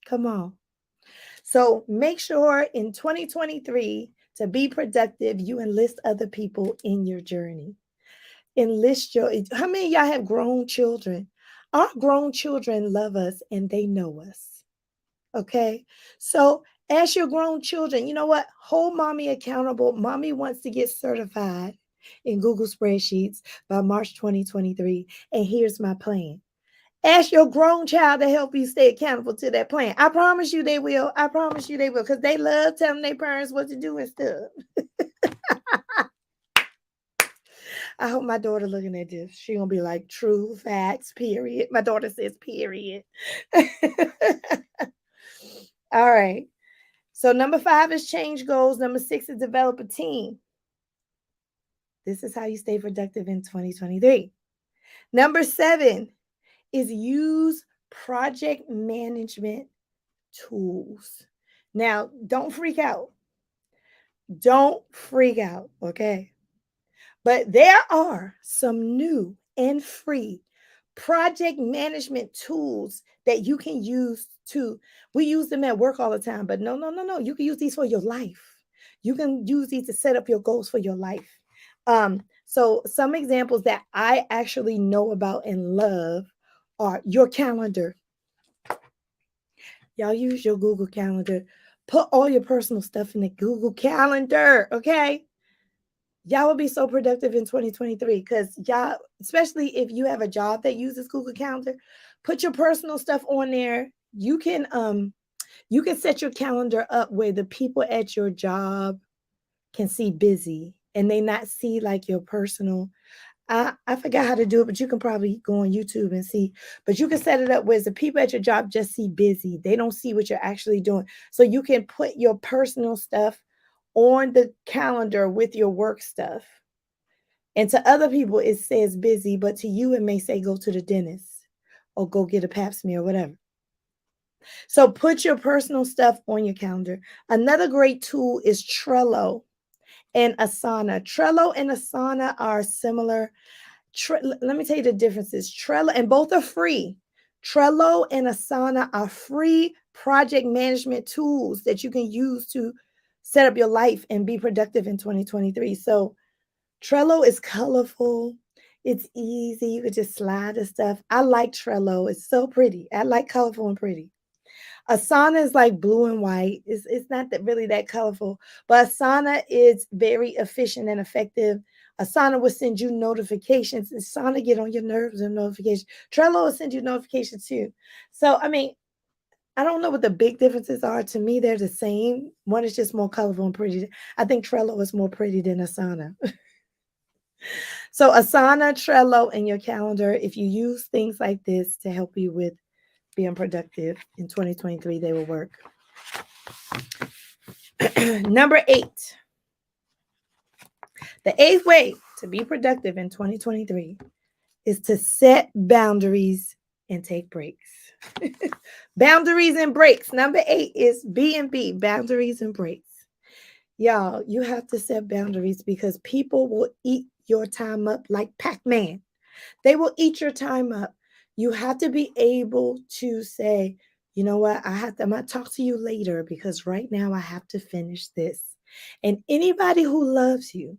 Come on. So make sure in 2023 to be productive, you enlist other people in your journey. How many of y'all have grown children? Our grown children love us and they know us. Okay. So as your grown children, you know what? Hold mommy accountable. Mommy wants to get certified in Google spreadsheets by March 2023. And here's my plan. Ask your grown child to help you stay accountable to that plan. I promise you they will. I promise you they will, because they love telling their parents what to do and stuff. I hope my daughter looking at this. She gonna be like, true facts, period. My daughter says, period. All right. So number 5 is change goals. Number 6 is develop a team. This is how you stay productive in 2023. Number 7 is use project management tools. Now, don't freak out. Don't freak out, okay? But there are some new and free project management tools that you can use we use them at work all the time, but no. You can use these for your life. You can use these to set up your goals for your life. So some examples that I actually know about and love are your calendar. Y'all use your Google Calendar. Put all your personal stuff in the Google Calendar, okay? Y'all will be so productive in 2023 because y'all, especially if you have a job that uses Google Calendar, put your personal stuff on there. You can You can set your calendar up where the people at your job can see busy and they not see like your personal. I forgot how to do it, but you can probably go on YouTube and see. But you can set it up where the people at your job just see busy. They don't see what you're actually doing. So you can put your personal stuff on the calendar with your work stuff. And to other people, it says busy, but to you, it may say go to the dentist or go get a pap smear or whatever. So put your personal stuff on your calendar. Another great tool is Trello and Asana. Trello and Asana are similar. Let me tell you the differences. Trello, and both are free. Trello and Asana are free project management tools that you can use to set up your life and be productive in 2023. So Trello is colorful. It's easy. You could just slide the stuff. I like Trello. It's so pretty. I like colorful and pretty. Asana is like blue and white. It's not that really that colorful, but Asana is very efficient and effective. Asana will send you notifications. Asana get on your nerves and notifications. Trello will send you notifications too. So I mean, I don't know what the big differences are. To me, they're the same. One is just more colorful and pretty. I think Trello is more pretty than Asana. So Asana, Trello, and your calendar, if you use things like this to help you with being productive in 2023, they will work. Number 8. The 8th way to be productive in 2023 is to set boundaries and take breaks. Boundaries and breaks. Number 8 is B&B, boundaries and breaks. Y'all, you have to set boundaries because people will eat your time up like Pac-Man. They will eat your time up. You have to be able to say, you know what, I'm going to talk to you later because right now I have to finish this. And anybody who loves you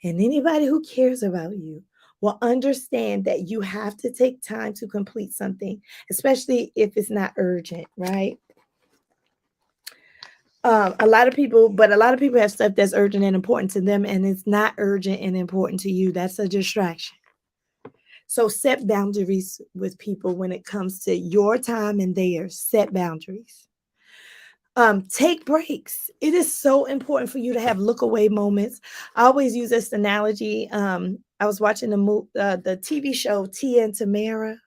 and anybody who cares about you will understand that you have to take time to complete something, especially if it's not urgent, right? A lot of people have stuff that's urgent and important to them, and it's not urgent and important to you. That's a distraction. So set boundaries with people when it comes to your time and theirs. Set boundaries. Take breaks. It is so important for you to have look away moments. I always use this analogy. I was watching the TV show Tia and Tamara.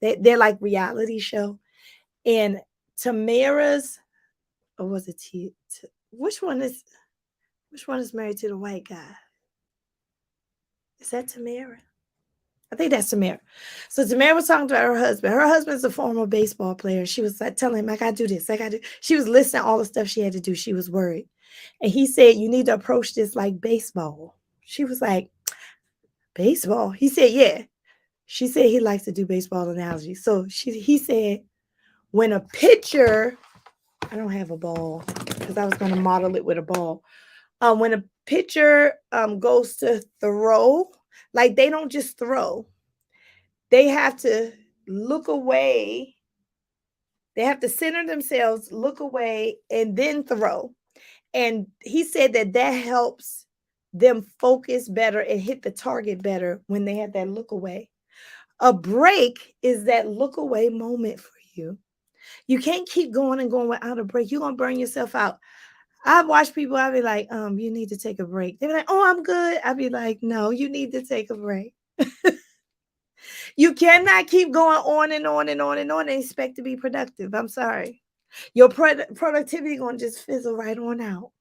They're like reality show, and Tamara's, or was it Tia? Which one is married to the white guy? Is that Tamara? I think that's Tamara. So Tamara was talking to her husband. Her husband's a former baseball player. She was like telling him, I gotta do this. She was listing all the stuff she had to do. She was worried. And he said, you need to approach this like baseball. She was like, baseball? He said, yeah. She said he likes to do baseball analogies. So he said, when a pitcher, I don't have a ball because I was going to model it with a ball. When a pitcher goes to throw, like they don't just throw. They have to look away. They have to center themselves, look away, and then throw. And he said that helps them focus better and hit the target better when they have that look away. A break is that look away moment for you. You can't keep going and going without a break. You're going to burn yourself out. I've watched people, I'll be like, you need to take a break. They're like, oh, I'm good. I'll be like, no, you need to take a break. You cannot keep going on and on and on and on and expect to be productive. I'm sorry. Your productivity going to just fizzle right on out.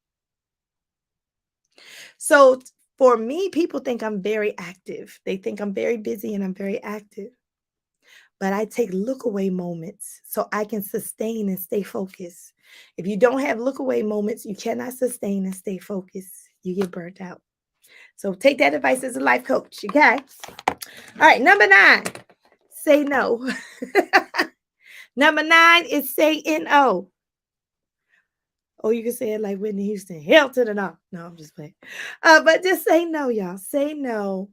So for me, people think I'm very active. They think I'm very busy and I'm very active. But I take look away moments so I can sustain and stay focused. If you don't have look away moments, you cannot sustain and stay focused. You get burnt out. So take that advice as a life coach, okay? All right, number 9, say no. Number 9 is say no. Oh, you can say it like Whitney Houston. Hell to the no. No, I'm just playing. But just say no, y'all. Say no.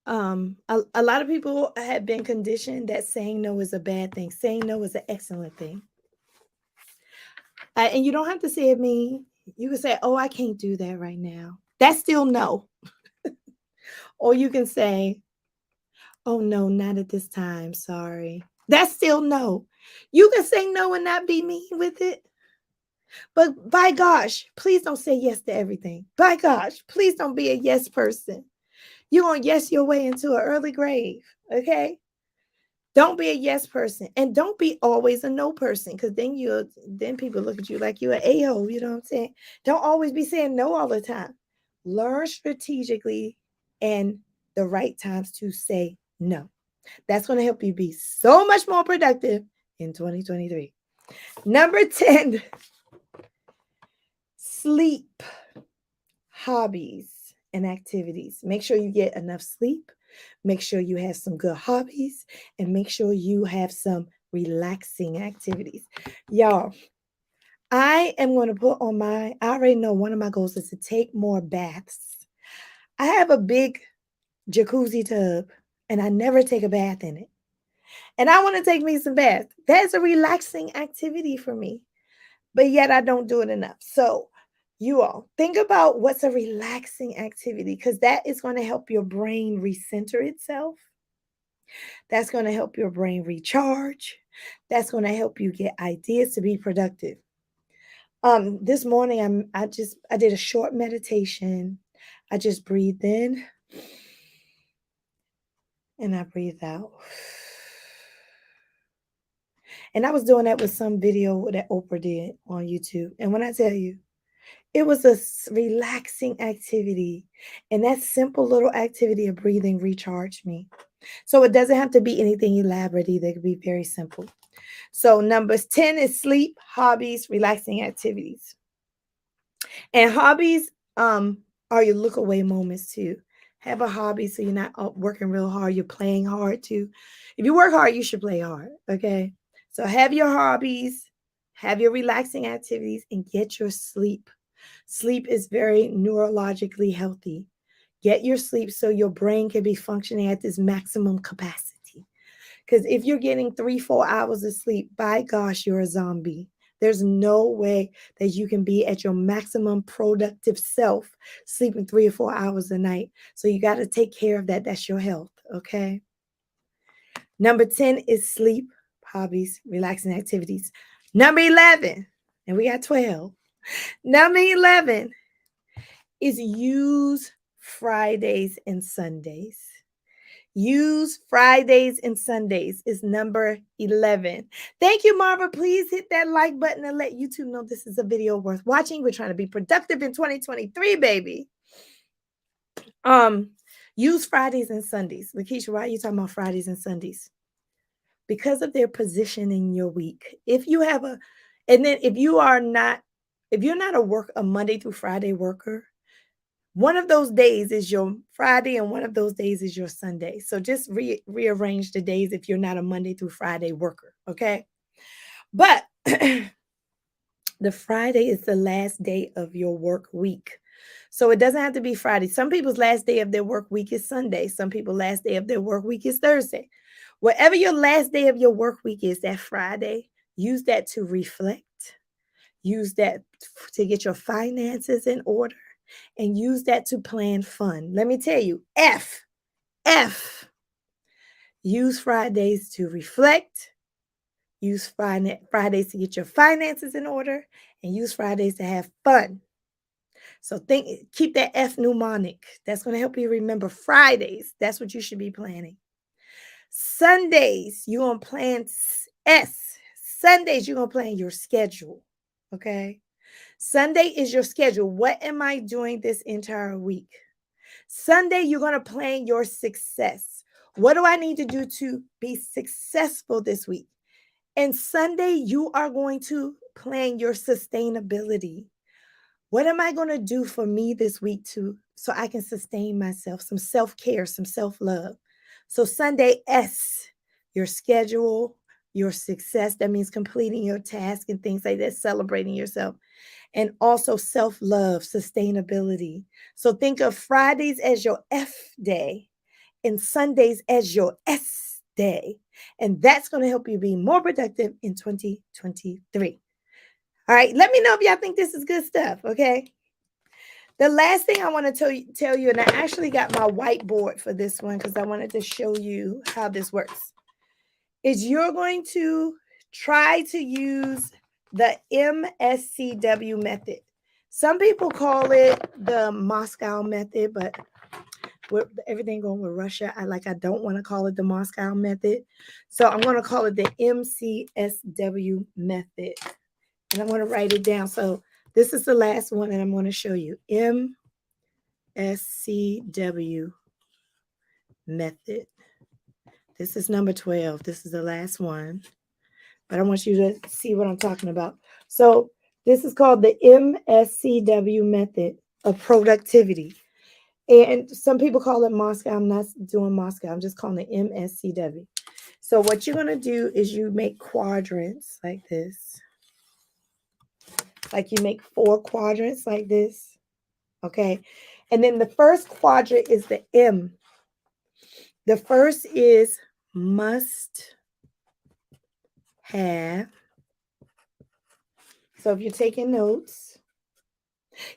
A lot of people have been conditioned that saying no is a bad thing. Saying no is an excellent thing. And you don't have to say it mean. You can say, oh, I can't do that right now. That's still no. Or you can say, oh, no, not at this time. Sorry. That's still no. You can say no and not be mean with it. But by gosh, please don't say yes to everything. By gosh, please don't be a yes person. You're going to yes your way into an early grave. Okay. Don't be a yes person, and don't be always a no person, because then people look at you like you're an a-hole. You know what I'm saying? Don't always be saying no all the time. Learn strategically and the right times to say no. That's going to help you be so much more productive in 2023. Number 10, sleep, hobbies, and activities. Make sure you get enough sleep. Make sure you have some good hobbies, and make sure you have some relaxing activities. Y'all, I am going to put on I already know one of my goals is to take more baths. I have a big jacuzzi tub and I never take a bath in it. And I want to take me some baths. That's a relaxing activity for me, but yet I don't do it enough. So, you all think about what's a relaxing activity, because that is going to help your brain recenter itself. That's going to help your brain recharge. That's going to help you get ideas to be productive. This morning I did a short meditation. I just breathed in and I breathed out. And I was doing that with some video that Oprah did on YouTube. And when I tell you, it was a relaxing activity. And that simple little activity of breathing recharged me. So it doesn't have to be anything elaborate either. It could be very simple. So numbers 10 is sleep, hobbies, relaxing activities. And hobbies are your look away moments too. Have a hobby so you're not working real hard. You're playing hard too. If you work hard, you should play hard. Okay. So have your hobbies, have your relaxing activities, and get your sleep. Sleep is very neurologically healthy. Get your sleep so your brain can be functioning at this maximum capacity. Because if you're getting 3-4 hours of sleep, by gosh, you're a zombie. There's no way that you can be at your maximum productive self sleeping 3 or 4 hours a night. So you got to take care of that. That's your health. Okay. Number 10 is sleep, hobbies, relaxing activities. Number 11, and we got 12. Number 11 is use Fridays and Sundays. Use Fridays and Sundays is number 11. Thank you, Marva. Please hit that like button and let YouTube know this is a video worth watching. We're trying to be productive in 2023, baby. Use Fridays and Sundays. Lakisha, why are you talking about Fridays and Sundays? Because of their position in your week. If you have if you're not a Monday through Friday worker, one of those days is your Friday and one of those days is your Sunday. So just rearrange the days if you're not a Monday through Friday worker, okay? But the Friday is the last day of your work week. So it doesn't have to be Friday. Some people's last day of their work week is Sunday. Some people's last day of their work week is Thursday. Whatever your last day of your work week is, that Friday, use that to reflect. Use that to get your finances in order. And use that to plan fun. Let me tell you, use Fridays to reflect, use Fridays to get your finances in order, and use Fridays to have fun. So keep that F mnemonic. That's going to help you remember Fridays. That's what you should be planning. Sundays, you're going to plan S. Sundays, you're going to plan your schedule. Okay? Sunday is your schedule. What am I doing this entire week? Sunday, you're going to plan your success. What do I need to do to be successful this week? And Sunday, you are going to plan your sustainability. What am I going to do for me this week so I can sustain myself? Some self-care, some self-love. So Sunday, S, your schedule, your success. That means completing your task and things like that, celebrating yourself. And also self-love, sustainability. So think of Fridays as your F day and Sundays as your S day. And that's going to help you be more productive in 2023. All right, let me know if y'all think this is good stuff, okay? The last thing I want to tell you, and I actually got my whiteboard for this one because I wanted to show you how this works, is you're going to Try to use the MSCW method. Some people call it the Moscow method, but with everything going with Russia, I don't want to call it the Moscow method. So I'm going to call it the MCSW method. And I'm going to write it down. So this is the last one that I'm going to show you. MSCW method. This is number 12. This is the last one. But I want you to see what I'm talking about. So this is called the MSCW method of productivity. And some people call it Moscow. I'm not doing Moscow. I'm just calling it MSCW. So what you're going to do is you make quadrants like this. Like you make 4 quadrants like this. Okay. And then the first quadrant is the M. The first is must have. So if you're taking notes,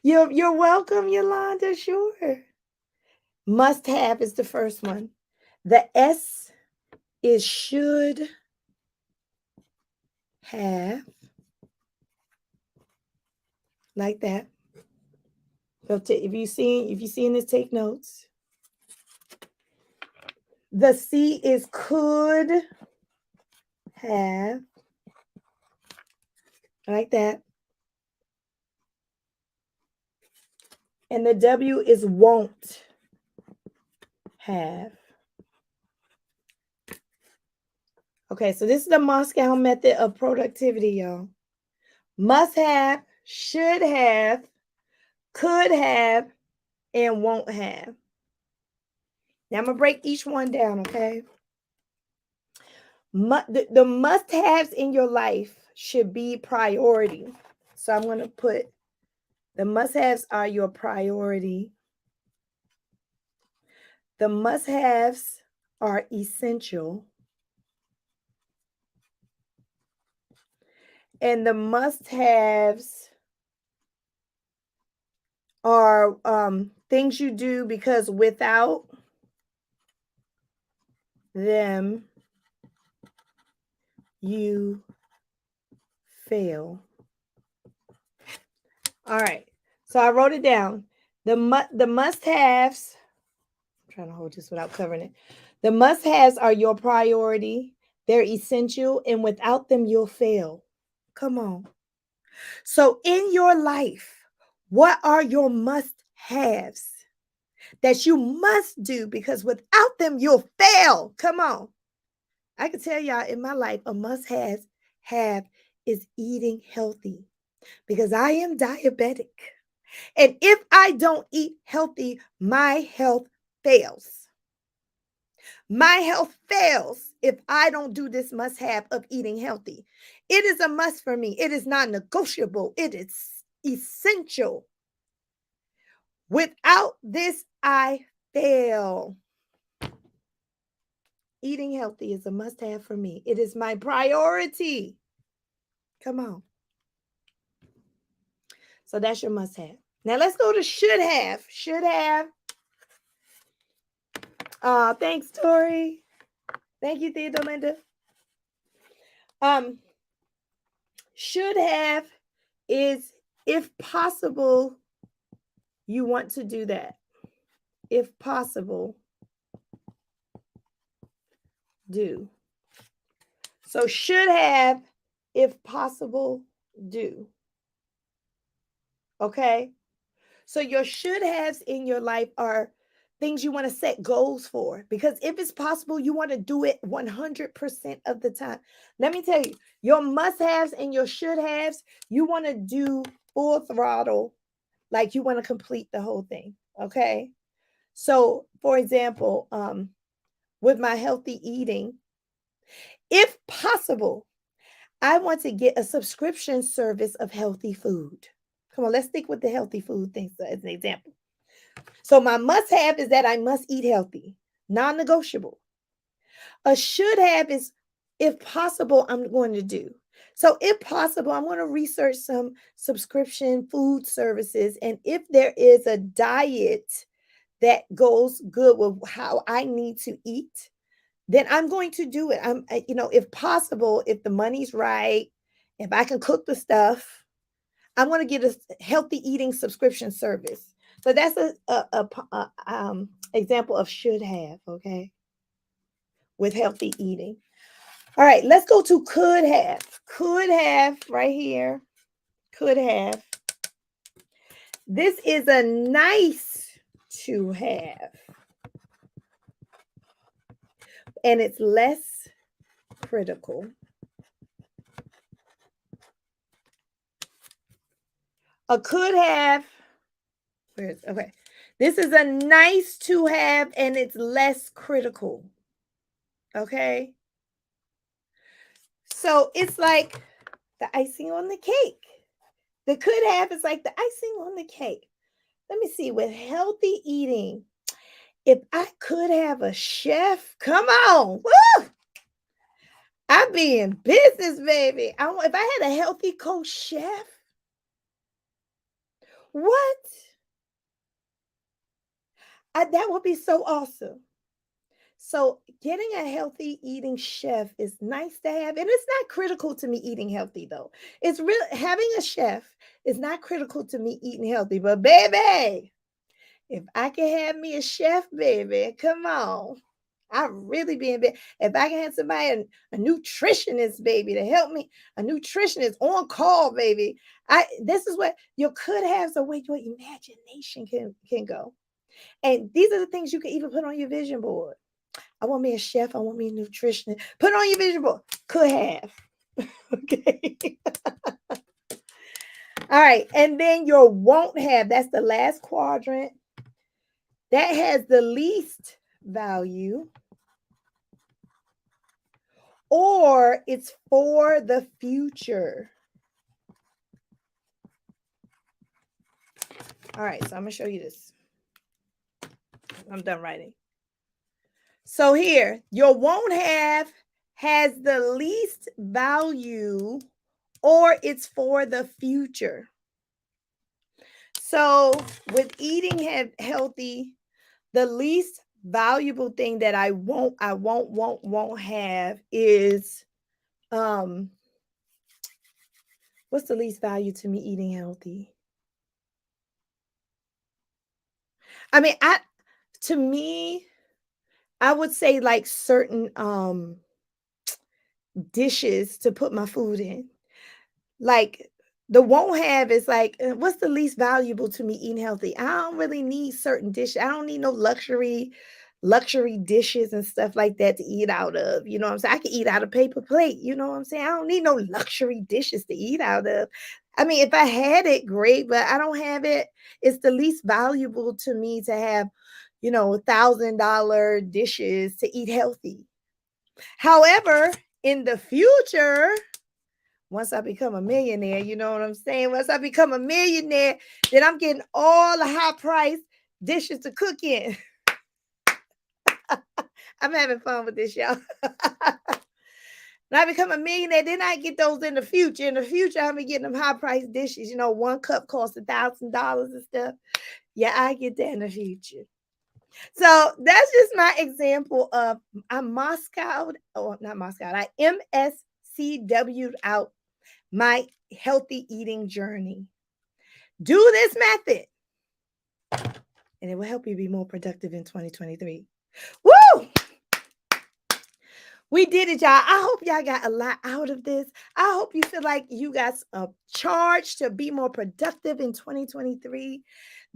you're welcome, Yolanda. Sure. Must have is the first one. The S is should have. Like that. So if you seeing this, take notes. The C is could have. Like that. And the W is won't have. Okay, so this is the Moscow method of productivity, y'all. Must have, should have, could have, and won't have. Now I'm going to break each one down, okay? The must-haves in your life should be priority. So I'm going to put the must-haves are your priority. The must-haves are essential. And the must-haves are things you do because without them, you fail. All right. So I wrote it down. The must-haves, I'm trying to hold this without covering it. The must-haves are your priority. They're essential, and without them, you'll fail. Come on. So in your life, what are your must-haves that you must do because without them, you'll fail? Come on. I can tell y'all in my life, a must-have is eating healthy because I am diabetic. And if I don't eat healthy, my health fails. My health fails if I don't do this must have of eating healthy. It is a must for me. It is not negotiable. It is essential. Without this, I fail. Eating healthy is a must have for me. It is my priority. Come on. So that's your must have. Now let's go to should have. Should have. Thanks, Tori. Thank you, Theodore Linda. Should have is if possible, you want to do that. If possible, do. So should have, if possible, do. Okay? So your should haves in your life are things you want to set goals for because if it's possible, you want to do it 100% of the time. Let me tell you, your must haves and your should haves, you want to do full throttle, like you want to complete the whole thing. Okay. So, for example, with my healthy eating, if possible, I want to get a subscription service of healthy food. Come on, let's stick with the healthy food things as an example. So my must have is that I must eat healthy, non-negotiable. A should have is if possible, I'm going to do. So if possible, I'm going to research some subscription food services. And if there is a diet that goes good with how I need to eat, then I'm going to do it. If possible, if the money's right, if I can cook the stuff, I'm going to get a healthy eating subscription service. So that's a example of should have, okay, with healthy eating. All right, let's go to could have. Could have right here. Could have. This is a nice to have, and it's less critical. A could have. Okay. This is a nice to have, and it's less critical. Okay. So it's like the icing on the cake. The could have is like the icing on the cake. Let me see. With healthy eating, if I could have a chef, come on. Woo! I'd be in business, baby. If I had a healthy co-chef, what? That would be so awesome. So getting a healthy eating chef is nice to have, and it's not critical to me eating healthy though. It's real having a chef is not critical to me eating healthy, but baby, if I can have me a chef, baby, come on. I really be in bed. If I can have somebody, a nutritionist, baby, to help me, a nutritionist on call, baby. This is what you could have, so where your imagination can go. And these are the things you can even put on your vision board. I want me a chef. I want me a nutritionist. Put it on your vision board. Could have. Okay. All right. And then your won't have. That's the last quadrant. That has the least value. Or it's for the future. All right. So I'm going to show you this. I'm done writing. So here, your won't have has the least value, or it's for the future. So with eating healthy, the least valuable thing that I won't have is what's the least value to me eating healthy? I mean, to me, I would say like certain dishes to put my food in. Like the won't have is like, what's the least valuable to me eating healthy? I don't really need certain dishes. I don't need no luxury dishes and stuff like that to eat out of. You know what I'm saying? I can eat out of paper plate. You know what I'm saying? I don't need no luxury dishes to eat out of. I mean, if I had it, great, but I don't have it. It's the least valuable to me to have, $1,000 dishes to eat healthy. However, in the future, once I become a millionaire, you know what I'm saying? Once I become a millionaire, then I'm getting all the high price dishes to cook in. I'm having fun with this, y'all. When I become a millionaire, then I get those in the future. In the future, I'm be getting them high price dishes. One cup costs $1,000 and stuff. Yeah, I get that in the future. So that's just my example of I'm Moscow, or not Moscow, I MSCW'd out my healthy eating journey. Do this method, and it will help you be more productive in 2023. Woo! We did it, y'all. I hope y'all got a lot out of this. I hope you feel like you got a charge to be more productive in 2023.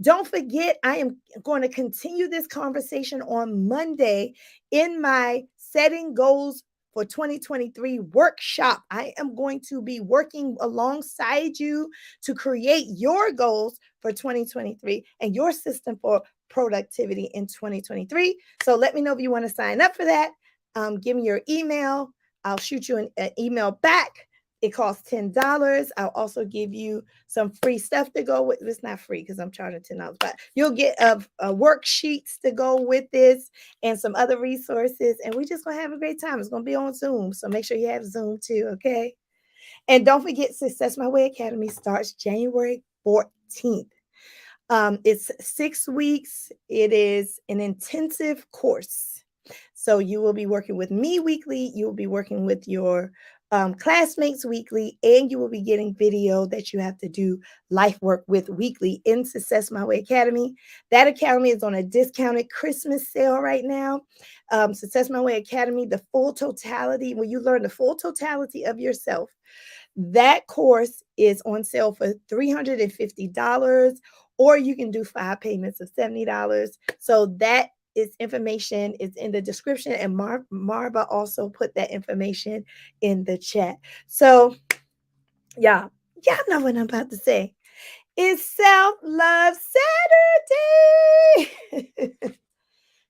Don't forget, I am going to continue this conversation on Monday in my Setting Goals for 2023 workshop. I am going to be working alongside you to create your goals for 2023 and your system for productivity in 2023. So let me know if you want to sign up for that. Give me your email. I'll shoot you an email back. It costs $10. I'll also give you some free stuff to go with. It's not free because I'm charging $10, but you'll get worksheets to go with this and some other resources. And we're just going to have a great time. It's going to be on Zoom. So make sure you have Zoom too, okay? And don't forget, Success My Way Academy starts January 14th. It's 6 weeks. It is an intensive course. So you will be working with me weekly. You will be working with your classmates weekly, and you will be getting video that you have to do life work with weekly in Success My Way Academy. That academy is on a discounted Christmas sale right now. Success My Way Academy, the full totality, when you learn the full totality of yourself, that course is on sale for $350, or you can do 5 payments of $70. So that is information is in the description, and Marva also put that information in the chat. So y'all know what I'm about to say. It's Self-Love Saturday.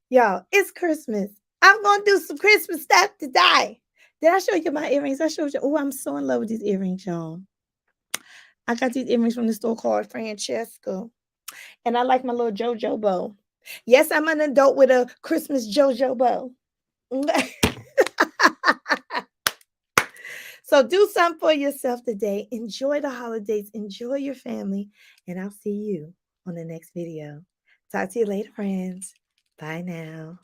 Y'all, it's Christmas. I'm gonna do some Christmas stuff today. Did I show you my earrings? I showed you. Oh, I'm so in love with these earrings, y'all. I got these earrings from the store called Francesca. And I like my little JoJo bow. Yes, I'm an adult with a Christmas JoJo bow. So do something for yourself today. Enjoy the holidays. Enjoy your family. And I'll see you on the next video. Talk to you later, friends. Bye now.